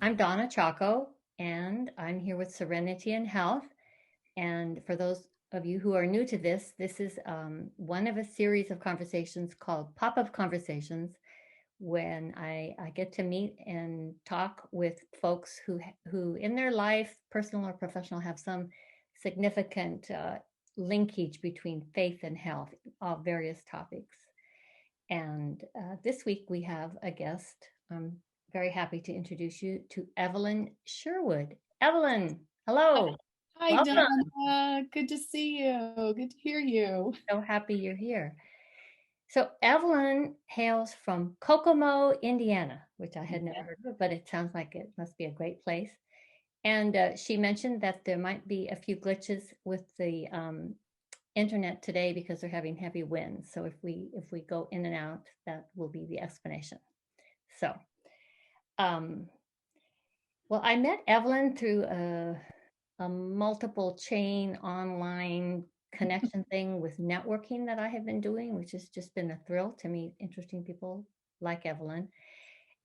I'm Donna Chacko, and I'm here with Serenity and Health. And for those of you who are new to this is one of a series of conversations called Pop-Up Conversations, when I get to meet and talk with folks who in their life, personal or professional, have some significant linkage between faith and health, all various topics. And this week we have a guest. I'm very happy to introduce you to Evelyn Sherwood. Evelyn, hello. Hi, Welcome. Donna. Good to see you. Good to hear you. So happy you're here. So Evelyn hails from Kokomo, Indiana, which I had never Yeah. heard of, but it sounds like it must be a great place. And she mentioned that there might be a few glitches with the internet today because they're having heavy winds. So if we go in and out, that will be the explanation. So, um, well, I met Evelyn through a multiple chain online connection thing with networking that I have been doing, which has just been a thrill to meet interesting people like Evelyn.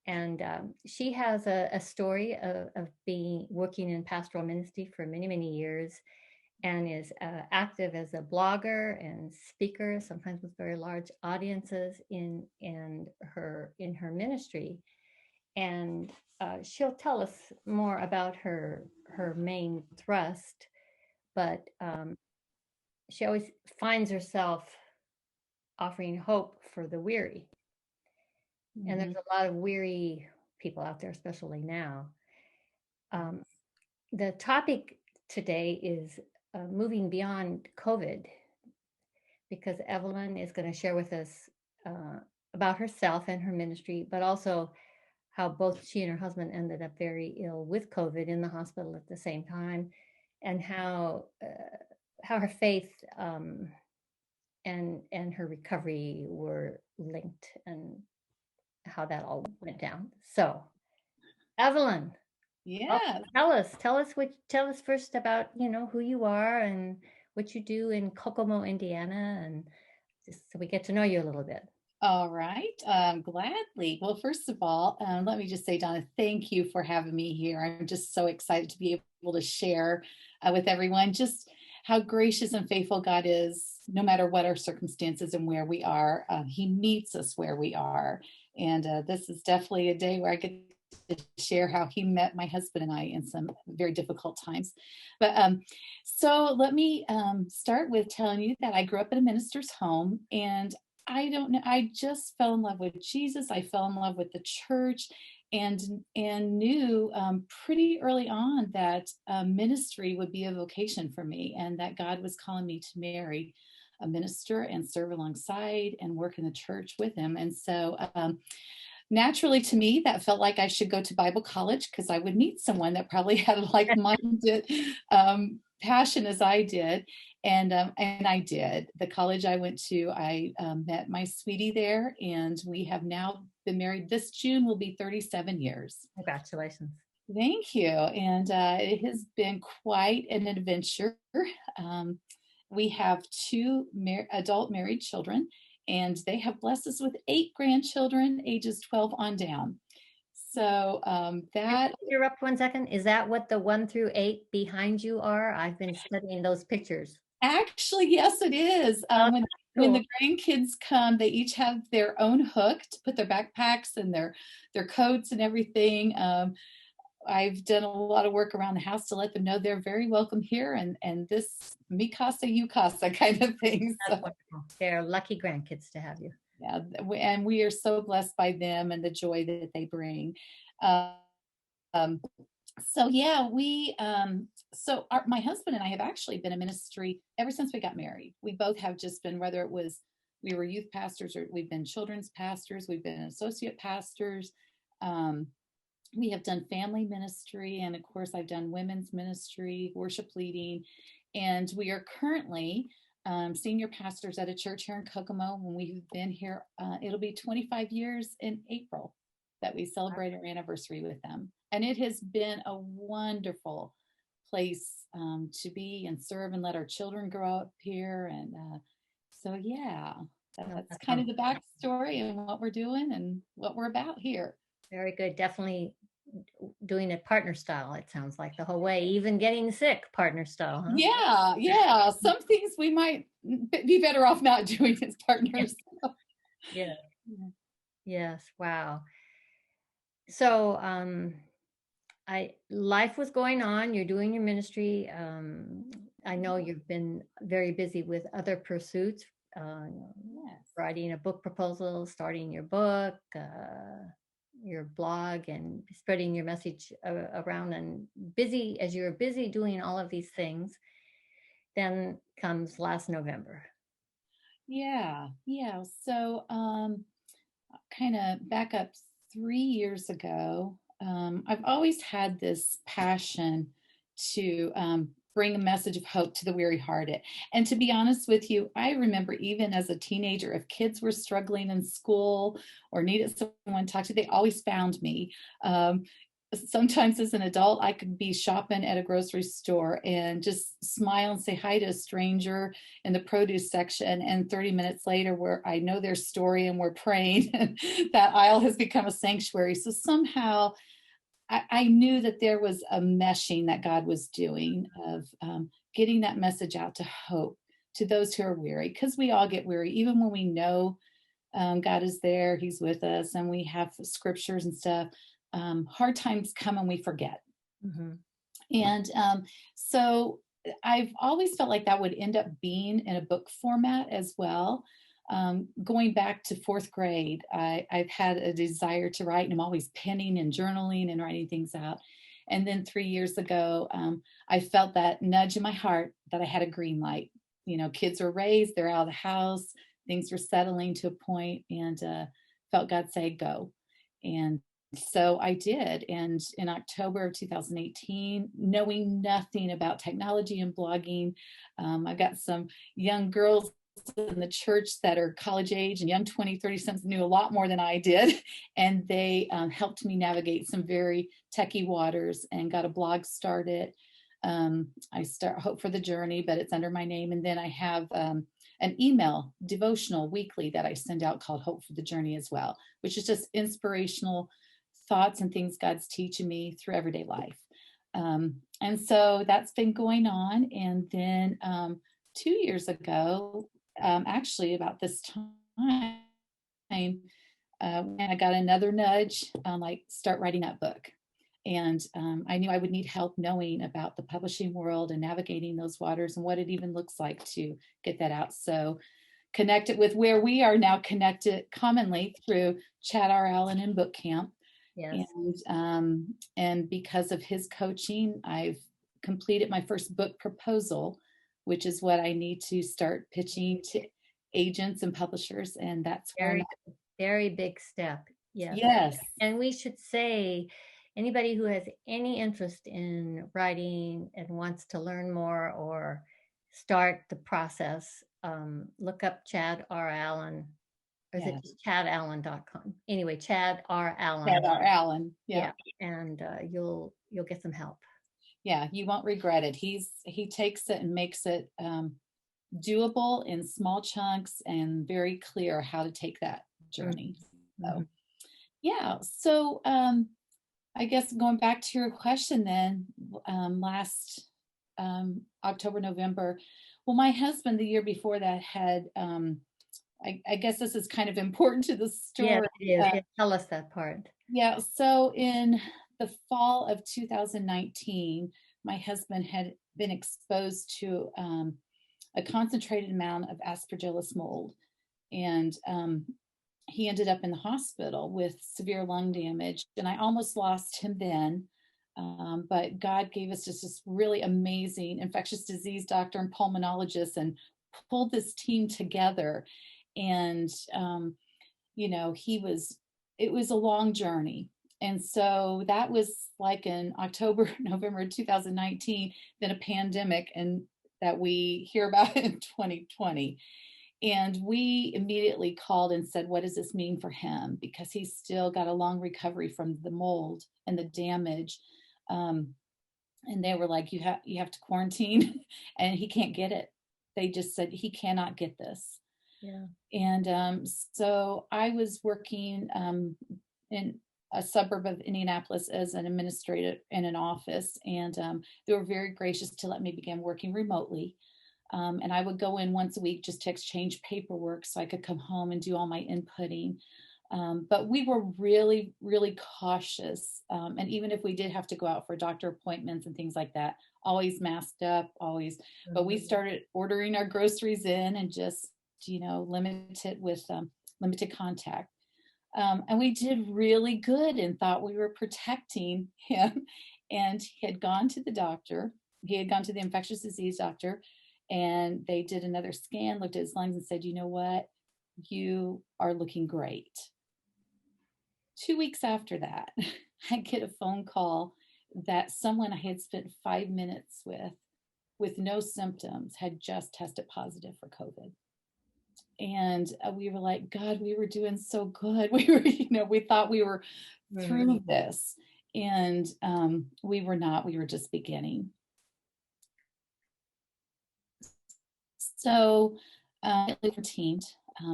And she has a story of being working in pastoral ministry for many, many years, and is active as a blogger and speaker, sometimes with very large audiences in her ministry. And she'll tell us more about her main thrust, but she always finds herself offering hope for the weary. And there's Mhm. a lot of weary people out there, especially now. Um, the topic today is moving beyond COVID, because Evelyn is going to share with us about herself and her ministry, but also how both she and her husband ended up very ill with COVID in the hospital at the same time, and how her faith and her recovery were linked, and how that all went down. So, Evelyn, well, Yeah. tell us first about who you are and what you do in Kokomo, Indiana, and just so we get to know you a little bit. All right. Gladly. Well, first of all, let me just say, Donna, thank you for having me here. I'm just so excited to be able to share with everyone just how gracious and faithful God is, no matter what our circumstances and where we are. He meets us where we are. And this is definitely a day where I get to share how he met my husband and I in some very difficult times. But so let me start with telling you that I grew up in a minister's home, and I don't know. I just fell in love with Jesus. I fell in love with the church, and knew pretty early on that ministry would be a vocation for me, and that God was calling me to marry a minister and serve alongside and work in the church with him. And so naturally, to me, that felt like I should go to Bible college, because I would meet someone that probably had a like-minded passion as I did. And I did. The college I went to, I met my sweetie there, and we have now been married. This June will be 37 years. Congratulations. Thank you. And it has been quite an adventure. Um, we have two adult married children, and they have blessed us with 8 grandchildren, ages 12 on down. So that Interrupt 1 second. Is that what the 1 through 8 behind you are? I've been studying those pictures. actually, yes, it is. Oh, When cool. the grandkids come, they each have their own hook to put their backpacks and their coats and everything. I've done a lot of work around the house to let them know they're very welcome here, and this me casa you casa kind of thing. That's So wonderful. They're lucky grandkids to have you. yeah, and we are so blessed by them and the joy that they bring. Um, so yeah, my husband and I have actually been in ministry ever since we got married. We both have just been, whether it was we were youth pastors or we've been children's pastors, we've been associate pastors. Um, we have done family ministry, and of course I've done women's ministry, worship leading, and we are currently senior pastors at a church here in Kokomo. When we've been here, it'll be 25 years in April that we celebrate our anniversary with them, and it has been a wonderful place to be and serve and let our children grow up here. And so yeah, No, that's that kind sounds of the backstory and what we're doing and what we're about here. very good. Definitely doing it partner style, it sounds like the whole way, even getting sick partner style, huh? Yeah, yeah. Some things we might be better off not doing as partners. Yeah. Yes. Wow. So, life was going on. You're doing your ministry. I know you've been very busy with other pursuits, uh, Yes. writing a book proposal, starting your book, your blog, and spreading your message around. And busy as you're busy doing all of these things, then comes last November. Yeah, yeah. So, kind of back up 3 years ago, I've always had this passion to bring a message of hope to the weary hearted. And to be honest with you, I remember even as a teenager, if kids were struggling in school or needed someone to talk to, they always found me. Sometimes as an adult, I could be shopping at a grocery store and just smile and say hi to a stranger in the produce section. And 30 minutes later, where I know their story and we're praying, that aisle has become a sanctuary. So somehow I knew that there was a meshing that God was doing of getting that message out to hope to those who are weary, because we all get weary, even when we know God is there, He's with us, and we have scriptures and stuff. Hard times come and we forget. Mm-hmm. And so I've always felt like that would end up being in a book format as well. Going back to fourth grade, I've had a desire to write, and I'm always penning and journaling and writing things out. And then 3 years ago, I felt that nudge in my heart that I had a green light. You know, kids were raised, they're out of the house, things were settling to a point, and felt God say, go. And so I did. And in October of 2018, knowing nothing about technology and blogging, I got some young girls in the church that are college age and young 20, 30 something knew a lot more than I did. And they helped me navigate some very techie waters and got a blog started. I start Hope for the Journey, but it's under my name. And then I have an email devotional weekly that I send out called Hope for the Journey as well, which is just inspirational thoughts and things God's teaching me through everyday life. And so that's been going on. And then 2 years ago, actually about this time, when I got another nudge, like start writing that book. And I knew I would need help knowing about the publishing world and navigating those waters and what it even looks like to get that out. So connect it with where we are now connected commonly through Chad R. Allen and Book Camp. Yes. And because of his coaching, I've completed my first book proposal, which is what I need to start pitching to agents and publishers. And that's where I'm Very, at. very big step. Yes. Yes. And we should say, anybody who has any interest in writing and wants to learn more or start the process, look up Chad R. Allen, or is it Yeah. just chadallen.com? Anyway, Chad R. Allen. Chad R. Allen. Yeah. And you'll get some help. Yeah, you won't regret it. He takes it and makes it doable in small chunks and very clear how to take that journey. Mm-hmm. So yeah. So I guess going back to your question then, last October, November, well, my husband the year before that had, I guess this is kind of important to the story. Yeah, it is. Tell us that part. Yeah, so in the fall of 2019, my husband had been exposed to a concentrated amount of aspergillus mold. And he ended up in the hospital with severe lung damage. And I almost lost him then. But God gave us just this really amazing infectious disease doctor and pulmonologist and pulled this team together. And, it was a long journey. And so that was like in October, November 2019, then a pandemic and that we hear about in 2020. And we immediately called and said, what does this mean for him? Because he's still got a long recovery from the mold and the damage. And they were like, you have to quarantine and he can't get it. They just said he cannot get this. Yeah. And so I was working in a suburb of Indianapolis as an administrator in an office, and they were very gracious to let me begin working remotely. And I would go in once a week just to exchange paperwork so I could come home and do all my inputting. But we were really, really cautious. And even if we did have to go out for doctor appointments and things like that, always masked up, always. But we started ordering our groceries in and just, limited with limited contact. And we did really good and thought we were protecting him. And he had gone to the doctor. He had gone to the infectious disease doctor, and they did another scan, looked at his lungs and said, you know what? You are looking great. 2 weeks after that, I get a phone call that someone I had spent 5 minutes with no symptoms, had just tested positive for COVID. And we were like, God, we were doing so good. We were, we thought we were through this. And we were not, we were just beginning. So we were teamed.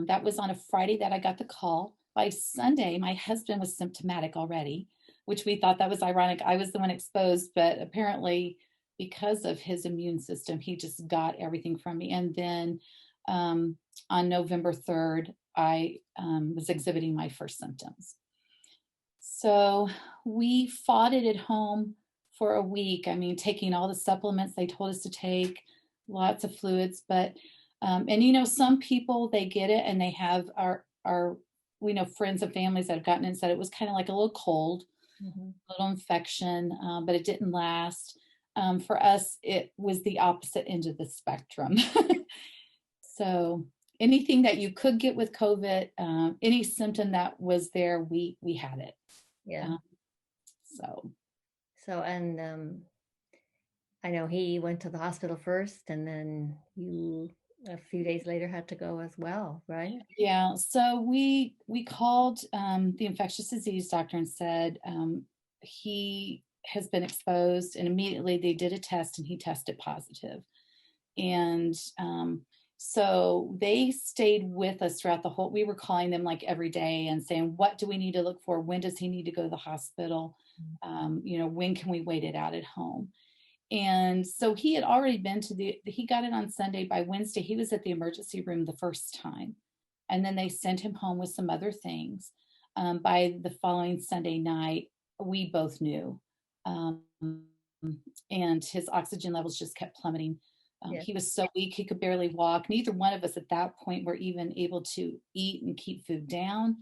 That was on a Friday that I got the call. By Sunday, my husband was symptomatic already, which we thought that was ironic. I was the one exposed, but apparently because of his immune system, he just got everything from me. And then on November 3rd, I was exhibiting my first symptoms. So we fought it at home for a week. I mean, taking all the supplements they told us to take, lots of fluids, but, and some people, they get it and they have we know friends and families that have gotten it and said it was kind of like a little cold, a little infection, but it didn't last. For us, it was the opposite end of the spectrum. So anything that you could get with COVID, any symptom that was there, we had it. Yeah. And I know he went to the hospital first, and then you a few days later had to go as well, right? Yeah. So we called the infectious disease doctor and said he has been exposed, and immediately they did a test and he tested positive. And so they stayed with us throughout the whole, we were calling them like every day and saying, what do we need to look for? When does he need to go to the hospital? When can we wait it out at home? And so he had already been he got it on Sunday. By Wednesday, he was at the emergency room the first time. And then they sent him home with some other things. By the following Sunday night, we both knew. And his oxygen levels just kept plummeting. He was so weak, he could barely walk. Neither one of us at that point were even able to eat and keep food down.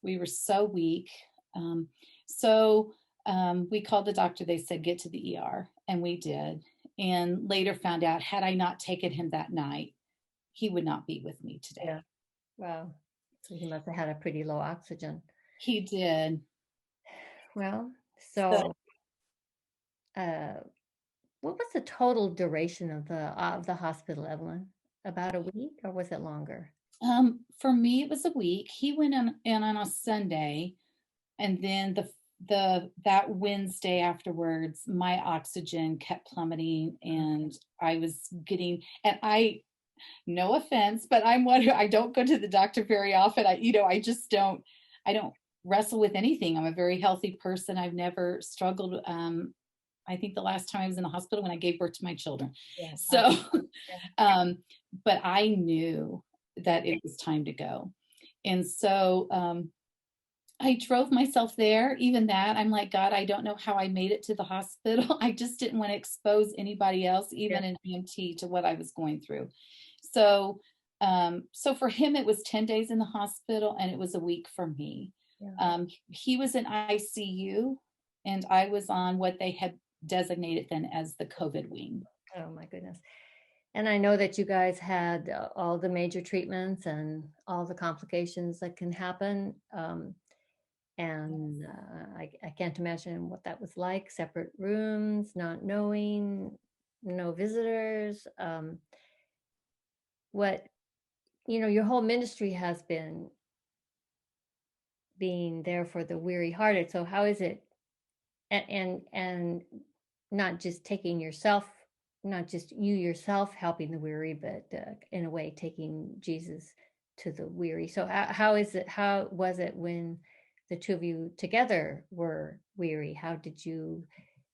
We were so weak. We called the doctor. They said, get to the ER. And we did. And later found out, had I not taken him that night, he would not be with me today. Yeah. Wow. So he must have had a pretty low oxygen. He did. Well, what was the total duration of the hospital, Evelyn? About a week, or was it longer? For me, it was a week. He went in on a Sunday, and then that Wednesday afterwards, my oxygen kept plummeting, and I was getting, and no offense, but I'm one who, I don't go to the doctor very often. I don't wrestle with anything. I'm a very healthy person. I've never struggled. I think the last time I was in the hospital when I gave birth to my children. Yeah, so, but I knew that it was time to go. And so I drove myself there. Even that, I'm like, God, I don't know how I made it to the hospital. I just didn't want to expose anybody else, even an EMT, to what I was going through. So for him, it was 10 days in the hospital, and it was a week for me. Yeah. He was in ICU, and I was on what they had designated then as the COVID wing. Oh my goodness. And I know that you guys had all the major treatments and all the complications that can happen. I can't imagine what that was like. Separate rooms, not knowing, no visitors. Your whole ministry has been being there for the weary-hearted. So how is it? And not just taking yourself, not just you yourself helping the weary, but in a way taking Jesus to the weary. So how was it when the two of you together were weary?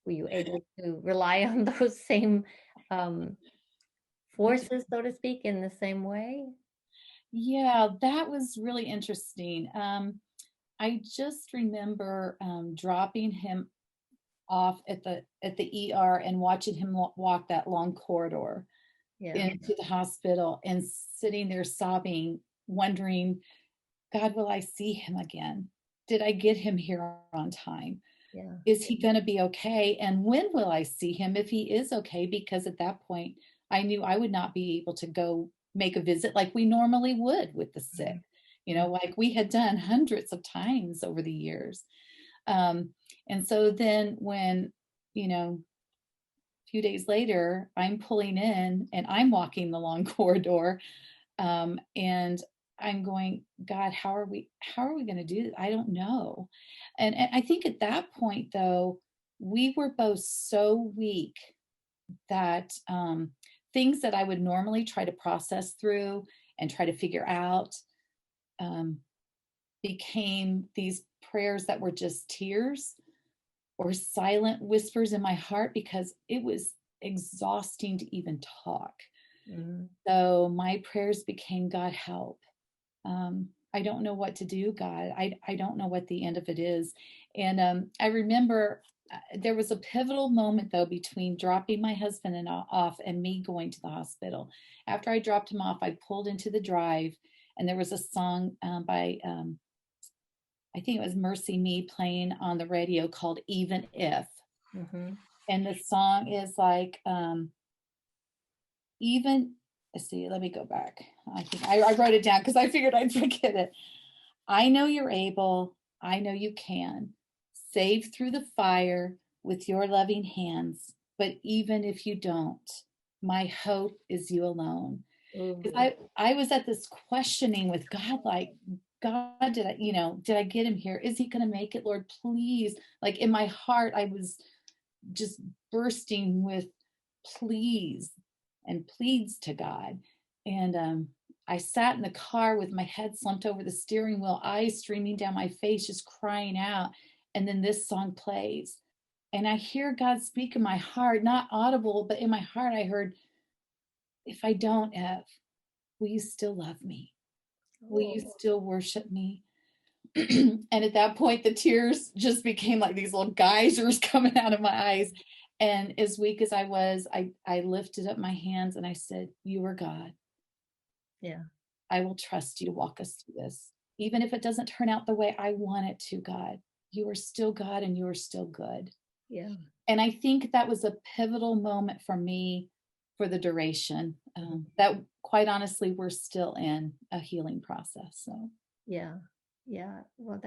Were you able to rely on those same um, forces, so to speak, in the same way? Yeah, that was really interesting. I just remember dropping him off at the ER and watching him walk that long corridor Yeah, into the hospital and sitting there sobbing, wondering, God, will I see him again? Did I get him here on time? yeah, Is he going to be okay? And when will I see him if he is okay? Because at that point, I knew I would not be able to go make a visit like we normally would with the sick, mhm, like we had done hundreds of times over the years. Um, and so then when, a few days later, I'm pulling in and I'm walking the long corridor, and I'm going, God, how are we going to do this? I don't know. And I think at that point though, we were both so weak that things that I would normally try to process through and try to figure out um, became these prayers that were just tears or silent whispers in my heart because it was exhausting to even talk. mhm. So my prayers became, God, help. I don't know what to do, God. I don't know what the end of it is. And I remember there was a pivotal moment, though, between dropping my husband off and me going to the hospital. After I dropped him off, I pulled into the drive, and there was a song by, I think it was Mercy Me playing on the radio called Even If. Mhm. And the song is like, even, let's see, let me go back. I think I wrote it down because I figured I'd forget it. I know you're able. I know you can. Save through the fire with your loving hands. But even if you don't, my hope is you alone. Because Ooh, I was at this questioning with God, like, God, did I get him here? Is he going to make it, Lord? Please. Like in my heart, I was just bursting with pleas and pleads to God. And I sat in the car with my head slumped over the steering wheel, eyes streaming down my face, just crying out. And then this song plays. And I hear God speak in my heart, not audible, but in my heart, I heard, if I don't, Ev, will you still love me? Will you oh, still worship me? And at that point, the tears just became like these little geysers coming out of my eyes. And as weak as I was, I lifted up my hands and I said, you are God. yeah, I will trust you to walk us through this. Even if it doesn't turn out the way I want it to, God, you are still God and you are still good. yeah. And I think that was a pivotal moment for me for the duration that quite honestly, we're still in a healing process. So, Yeah, yeah. Well,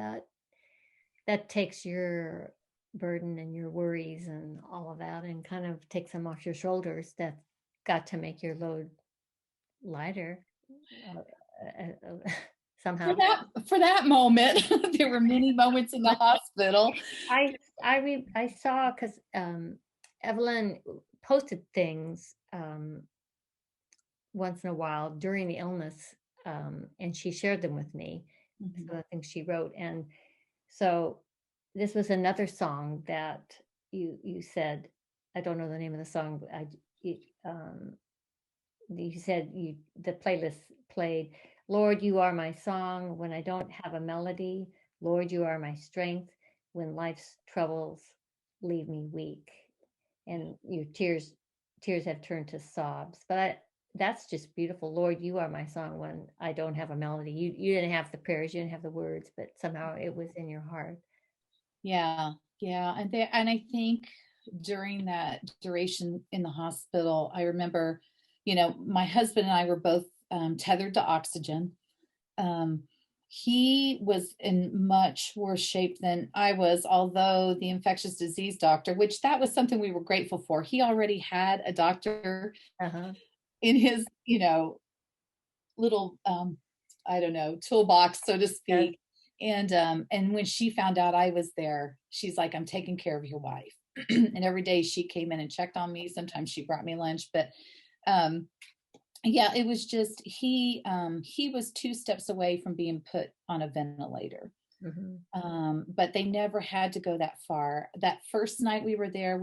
that takes your burden and your worries and all of that and kind of takes them off your shoulders. That got to make your load lighter uh, for somehow. that moment, there were many moments in the But hospital. I saw because Evelyn posted things once in a while during the illness, and she shared them with me. Mhm. So I think she wrote, and so this was another song that you said. I don't know the name of the song. But you, um, you said the playlist played. Lord, you are my song when I don't have a melody. Lord, you are my strength when life's troubles leave me weak. And your tears have turned to sobs. But that's just beautiful. Lord, you are my song when I don't have a melody. You didn't have the prayers, you didn't have the words, but somehow it was in your heart. Yeah, yeah, and I think during that duration in the hospital, I remember, my husband and I were both tethered to oxygen. Um, he was in much worse shape than I was, although the infectious disease doctor, which that was something we were grateful for, he already had a doctor Uh-huh. in his, little, I don't know, toolbox, so to Yes. speak. And when she found out I was there, she's like, I'm taking care of your wife. And every day she came in and checked on me. Sometimes she brought me lunch, but um, yeah, it was just he was 2 steps away from being put on a ventilator. But they never had to go that far. That first night we were there,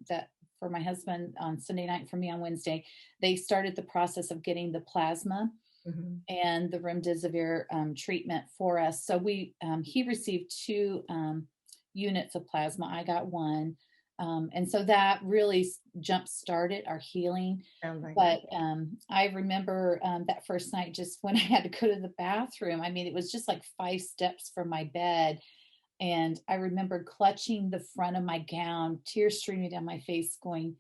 that for my husband on Sunday night, for me on Wednesday, they started the process of getting the plasma and the remdesivir treatment for us. So he received 2 units of plasma. I got 1. And so that really jump started our healing. But I remember that first night, just when I had to go to the bathroom, I mean, it was just like 5 steps from my bed. And I remember clutching the front of my gown, tears streaming down my face, going,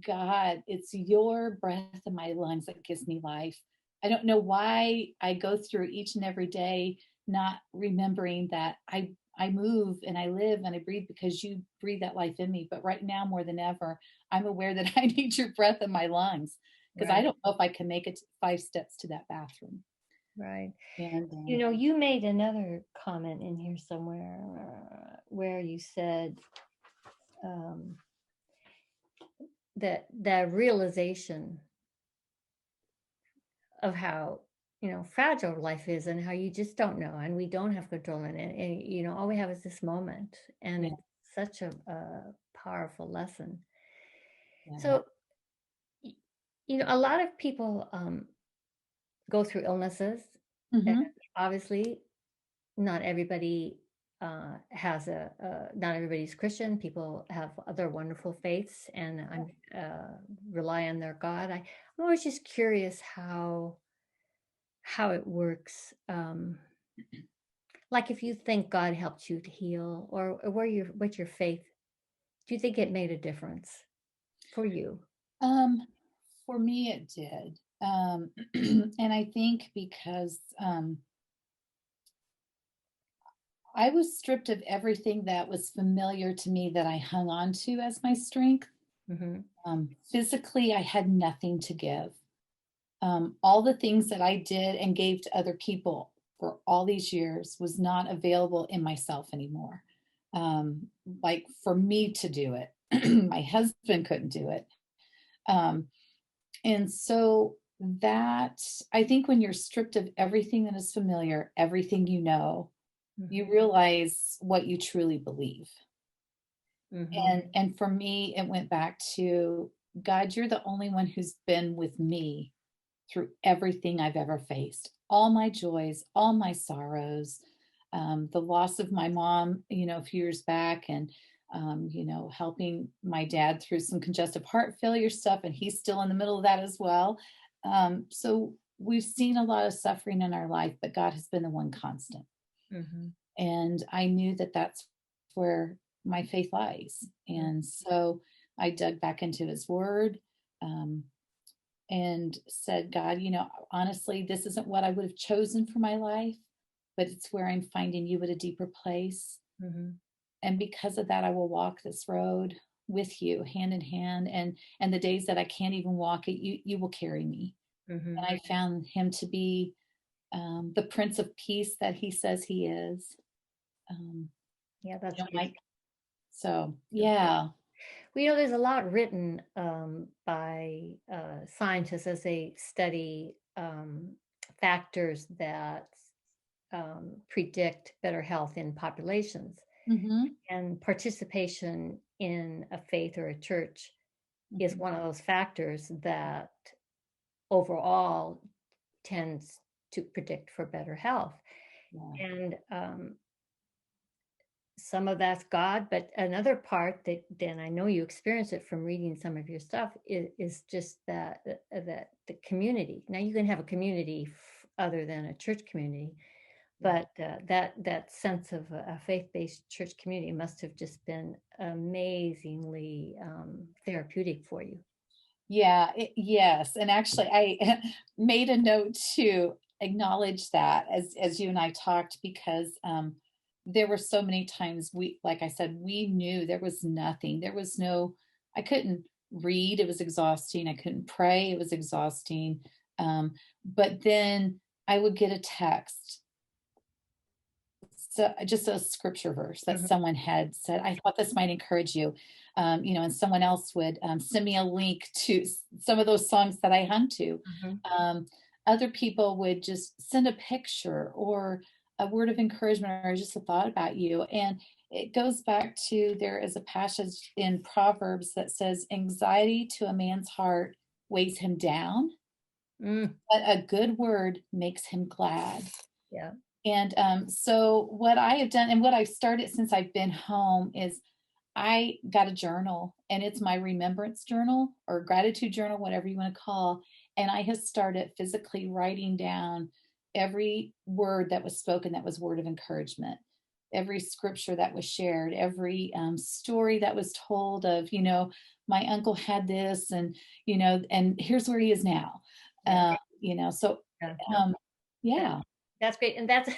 God, it's your breath in my lungs that gives me life. I don't know why I go through each and every day not remembering that I move and I live and I breathe because you breathe that life in me. But right now, more than ever, I'm aware that I need your breath in my lungs, because I don't know if I can make it 5 steps to that bathroom. Right. And you made another comment in here somewhere where you said that the realization of how fragile life is and how you just don't know, and we don't have control in it, and all we have is this moment, and it's such a powerful lesson. So a lot of people go through illnesses, and obviously not everybody has not everybody's Christian. People have other wonderful faiths, and rely on their God. I'm always just curious how it works. Like, if you think God helped you to heal, or what's your faith? Do you think it made a difference for you? For me, it did. And I think because I was stripped of everything that was familiar to me that I hung on to as my strength. Physically, I had nothing to give. All the things that I did and gave to other people for all these years was not available in myself anymore. Like, for me to do it, my husband couldn't do it. And so that, I think when you're stripped of everything that is familiar, everything you realize what you truly believe. And for me, it went back to, God, you're the only one who's been with me through everything I've ever faced, all my joys, all my sorrows, the loss of my mom, a few years back, and helping my dad through some congestive heart failure stuff, and he's still in the middle of that as well. So we've seen a lot of suffering in our life, but God has been the one constant. And I knew that that's where my faith lies. And so I dug back into his word, and said, God, honestly, this isn't what I would have chosen for my life, but it's where I'm finding you at a deeper place. And because of that, I will walk this road with you hand in hand. And the days that I can't even walk it, you will carry me. And I found him to be the Prince of Peace that he says he is. That's right. So, yeah. Well, there's a lot written by scientists as they study factors that predict better health in populations. And participation in a faith or a church is one of those factors that overall tends to predict for better health. And some of that's God, but another part that then I know you experience it from reading some of your stuff is just that the community. Now, you can have a community other than a church community, but that sense of a faith-based church community must have just been amazingly therapeutic for you. Yes. And actually, I made a note to acknowledge that as you and I talked, because there were so many times like I said, we knew there was nothing. I couldn't read. It was exhausting. I couldn't pray. It was exhausting. But then I would get a text. So just a scripture verse that someone had said, I thought this might encourage you. And someone else would send me a link to some of those songs that I hum to. Other people would just send a picture, or a word of encouragement or just a thought about you. And it goes back to, there is a passage in Proverbs that says, anxiety to a man's heart weighs him down, Mm, but a good word makes him glad. yeah. And so what I have done and what I've started since I've been home is I got a journal, and it's my remembrance journal or gratitude journal, whatever you want to call. And I have started physically writing down every word that was spoken that was word of encouragement, every scripture that was shared, every story that was told of, my uncle had this, and, and here's where he is now. Yeah. So Yeah. No, yeah. that's great. And that's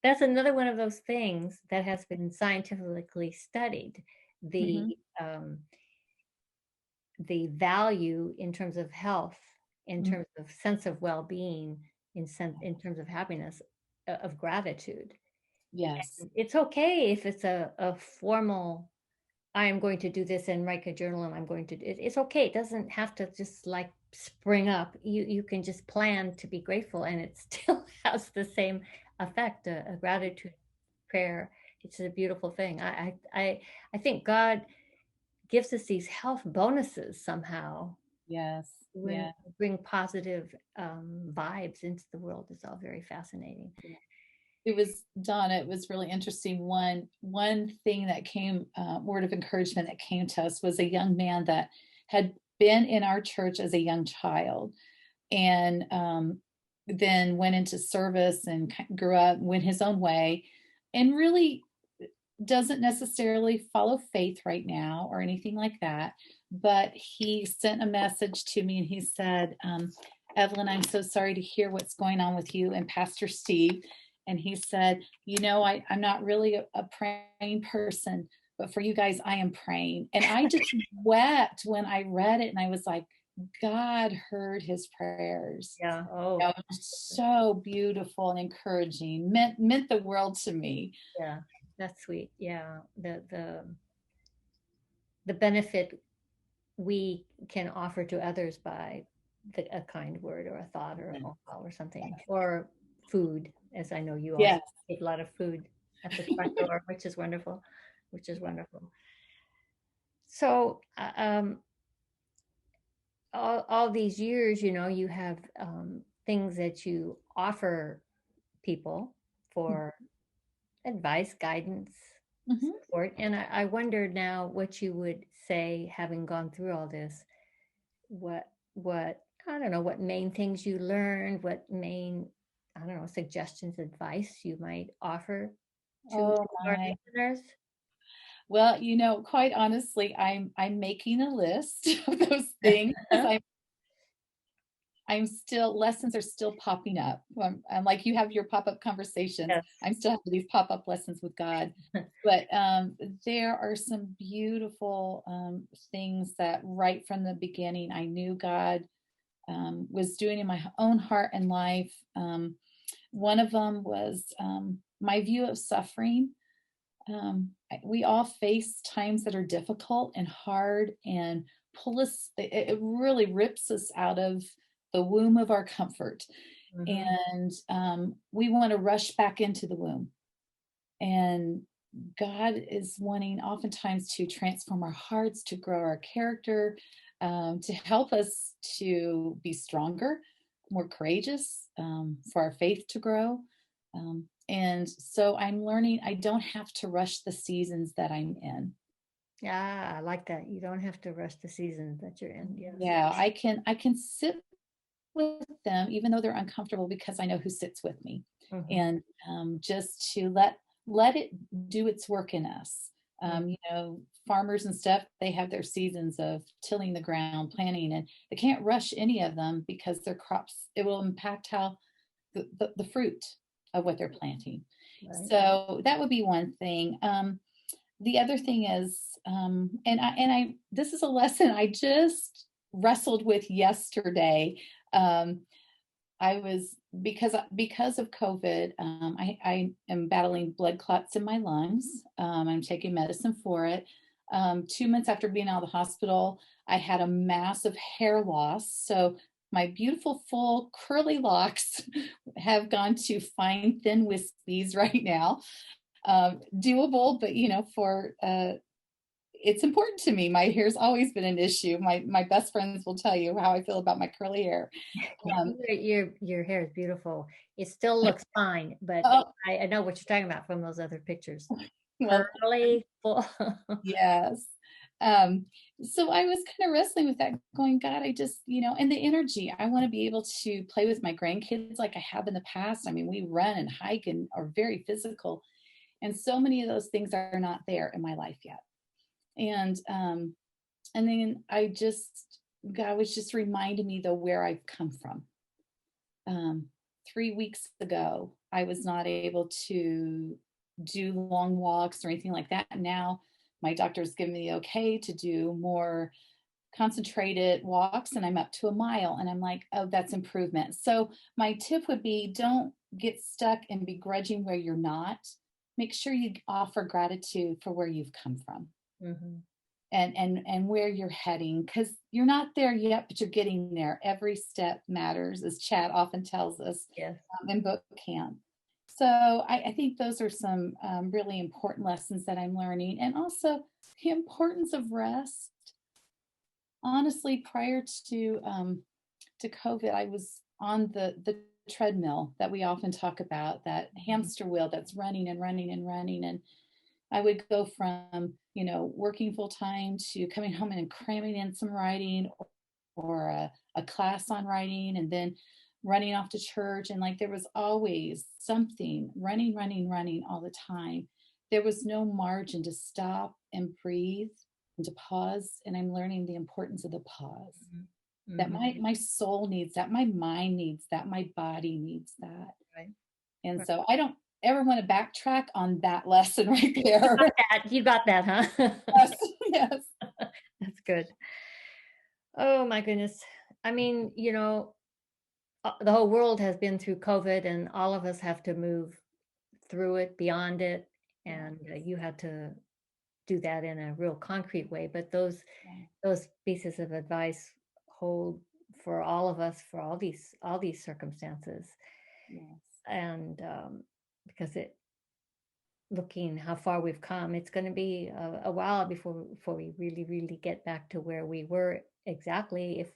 that's another one of those things that has been scientifically studied. The Hmm. um, the value in terms of health, in terms of sense of well-being, in terms of happiness, of gratitude. Yes. It's okay if it's a formal, I am going to do this and write a journal and I'm going to, it's okay. It doesn't have to just like spring up. You can just plan to be grateful and it still has the same effect, a gratitude prayer. It's a beautiful thing. I think God gives us these health bonuses somehow Yes. when Yeah. we bring positive vibes into the world. It's all very fascinating. It was, Donna, it was really interesting. One thing that came, word of encouragement that came to us was a young man that had been in our church as a young child, and then went into service and grew up, went his own way, and really doesn't necessarily follow faith right now or anything like that. But he sent a message to me and he said, Evelyn, I'm so sorry to hear what's going on with you and Pastor Steve. And he said, I'm not really a praying person, but for you guys, I am praying. And I just wept when I read it. And I was like, God heard his prayers. Yeah. Oh, It was so beautiful and encouraging, meant the world to me. yeah. That's sweet. Yeah. The benefit we can offer to others by a kind word or a thought or a phone call or something, or food, as I know you also Yes. eat a lot of food at the front door, which is wonderful, which is wonderful. So, all these years, you have things that you offer people for advice, guidance, Mhm. support. And I wonder now what you would say, having gone through all this, what I don't know, what main things you learned, what main, I don't know, suggestions, advice you might offer to Oh our my. listeners. Well, quite honestly, I'm making a list of those things because I'm still, lessons are still popping up. I'm like, you have your pop-up conversations. Yes. I'm still having these pop-up lessons with God. But there are some beautiful things that right from the beginning I knew God was doing in my own heart and life. One of them was my view of suffering. We all face times that are difficult and hard and pull us, it really rips us out of the womb of our comfort. Mhm. And we want to rush back into the womb. And God is wanting oftentimes to transform our hearts, to grow our character, to help us to be stronger, more courageous, for our faith to grow. And so I'm learning I don't have to rush the seasons that I'm in. Yeah, I like that. You don't have to rush the season that you're in. Yes. Yeah, I can sit with them even though they're uncomfortable because I know who sits with me, Mhm. and just to let it do its work in us. Mm. Farmers and stuff, they have their seasons of tilling the ground, planting, and they can't rush any of them because their crops, it will impact how the fruit of what they're planting. Right. So that would be one thing. The other thing is, and I this is a lesson I just wrestled with yesterday. Um, I was because of COVID. I am battling blood clots in my lungs. I'm taking medicine for it. 2 months after being out of the hospital, I had a massive hair loss. So my beautiful full curly locks have gone to fine thin wispies right now. Doable, but for it's important to me. My hair's always been an issue. My best friends will tell you how I feel about my curly hair. Um, Your hair is beautiful. It still looks fine, but oh, I know what you're talking about from those other pictures. well, Curly, full. yes. Um, so I was kind of wrestling with that, going, God, I just, and the energy. I want to be able to play with my grandkids like I have in the past. I mean, we run and hike and are very physical. And so many of those things are not there in my life yet. And then God was just reminding me though where I've come from. 3 weeks ago, I was not able to do long walks or anything like that. Now my doctor's given me the okay to do more concentrated walks, and I'm up to a mile, and I'm like, oh, that's improvement. So my tip would be, don't get stuck and begrudging where you're not. Make sure you offer gratitude for where you've come from. Mhm. And where you're heading, because you're not there yet, but you're getting there. Every step matters, as Chad often tells us Yes. in boot camp. So I think those are some really important lessons that I'm learning, and also the importance of rest. Honestly, prior to COVID, I was on the treadmill that we often talk about, that hamster wheel that's running and running and running. And I would go from, working full time to coming home and cramming in some writing, or a class on writing, and then running off to church. And like, there was always something running, running, running all the time. There was no margin to stop and breathe and to pause. And I'm learning the importance of the pause, that Mhm. my soul needs that, my mind needs that, my body needs that. Right. And Right. so I don't ever want to backtrack on that lesson right there. You got that, huh? Yes, yes. That's good. Oh my goodness. I mean, the whole world has been through COVID, and all of us have to move through it, beyond it, Yeah, and you had to do that in a real concrete way. But yeah, those pieces of advice hold for all of us, for all these circumstances. yes. And because looking how far we've come, it's going to be a while before we really really get back to where we were exactly. If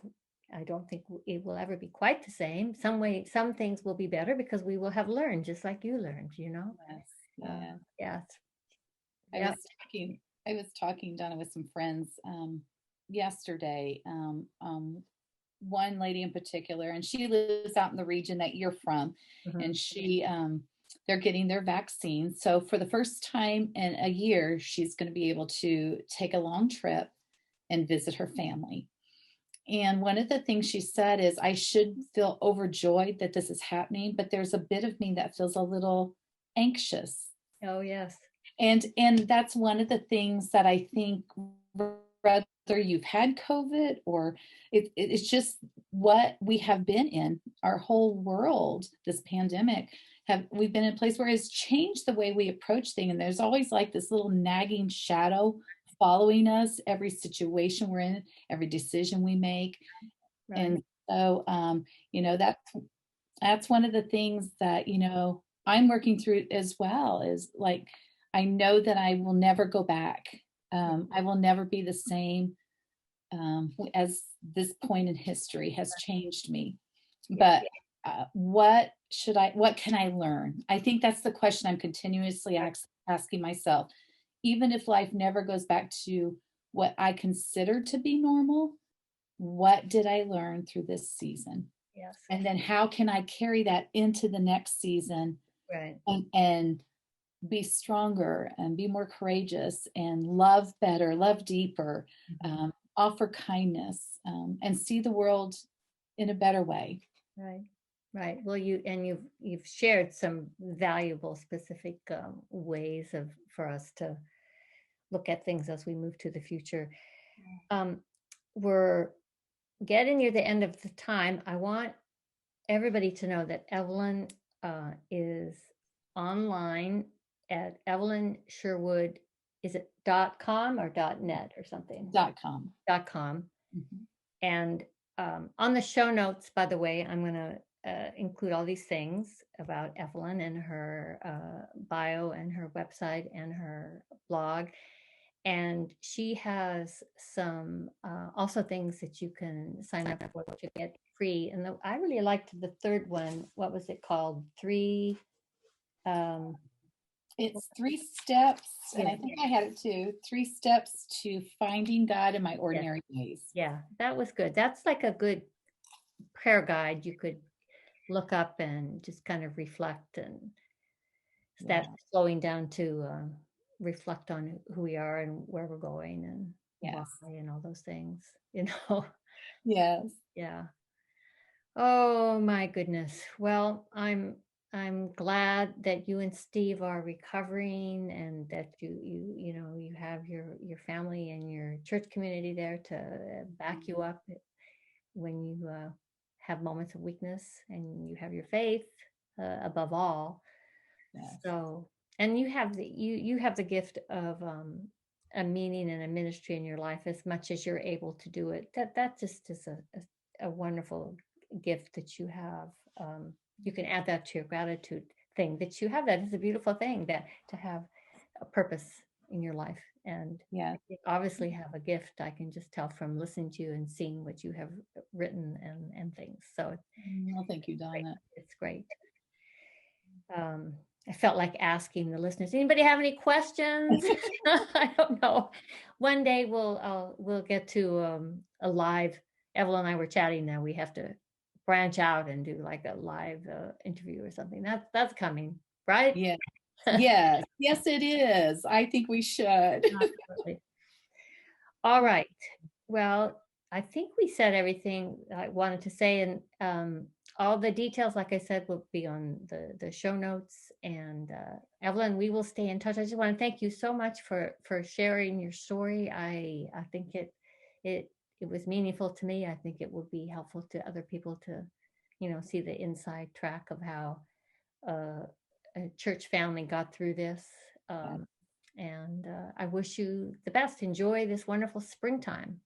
I don't think it will ever be quite the same. Some things will be better because we will have learned, just like you learned. Yes, Uh, yeah. yeah. I Yeah. was I was talking, Donna, with some friends yesterday. One lady in particular, and she lives out in the region that you're from, Mhm. and they're getting their vaccine. So for the first time in a year, she's going to be able to take a long trip and visit her family. And one of the things she said is, I should feel overjoyed that this is happening, but there's a bit of me that feels a little anxious. Oh yes. And that's one of the things that I think, whether you've had COVID or it's just what we have been in, our whole world, this pandemic, we've been in a place where it's changed the way we approach things. And there's always like this little nagging shadow following us, every situation we're in, every decision we make. Right. And so, that's one of the things that, I'm working through as well, is like, I know that I will never go back. I will never be the same, as this point in history has changed me. Yeah. But what can I learn? I think that's the question I'm continuously asking myself. Even if life never goes back to what I consider to be normal, what did I learn through this season? Yes. And then how can I carry that into the next season, Right. and be stronger and be more courageous and love better, love deeper, Mhm. offer kindness, and see the world in a better way. Right. Right. Well, you've shared some valuable, specific ways for us to look at things as we move to the future. Um, we're getting near the end of the time. I want everybody to know that Evelyn is online at Evelyn Sherwood. Is it .com or .net or something? .com. .com. Mhm. And On the show notes, by the way, I'm going to include all these things about Evelyn and her bio and her website and her blog. And she has some also things that you can sign up for to get free. And I really liked the third one. What was it called? Um, It's 3 steps, and yeah, I think I had it too. 3 steps to finding God in my yeah, ordinary days. yeah, that was good. That's like a good prayer guide you could look up and just kind of reflect and Yeah. that slowing down to reflect on who we are and where we're going and why Yes. and all those things, you know. Yes. Yeah. Oh my goodness. Well, I'm glad that you and Steve are recovering and that you know you have your family and your church community there to back you up when you have moments of weakness and you have your faith above all. Yes. So, and you have the gift of a meaning and a ministry in your life as much as you're able to do it. That just is a wonderful gift that you have. You can add that to your gratitude thing that you have. That is a beautiful thing that to have a purpose in your life. And Yeah. you obviously have a gift. I can just tell from listening to you and seeing what you have written and things. So Well, thank you, great. Donna. It's great. Um, I felt like asking the listeners, anybody have any questions? I don't know. One day we'll get to a live. Evelyn and I were chatting now. We have to branch out and do like a live interview or something. That's coming, right? Yeah. Yes. Yes, it is. I think we should. Absolutely. All right. Well, I think we said everything I wanted to say, and all the details, like I said, will be on the show notes. And Evelyn, we will stay in touch. I just want to thank you so much for sharing your story. I think it was meaningful to me. I think it will be helpful to other people to, see the inside track of how uh, a church family got through this. And I wish you the best. Enjoy this wonderful springtime.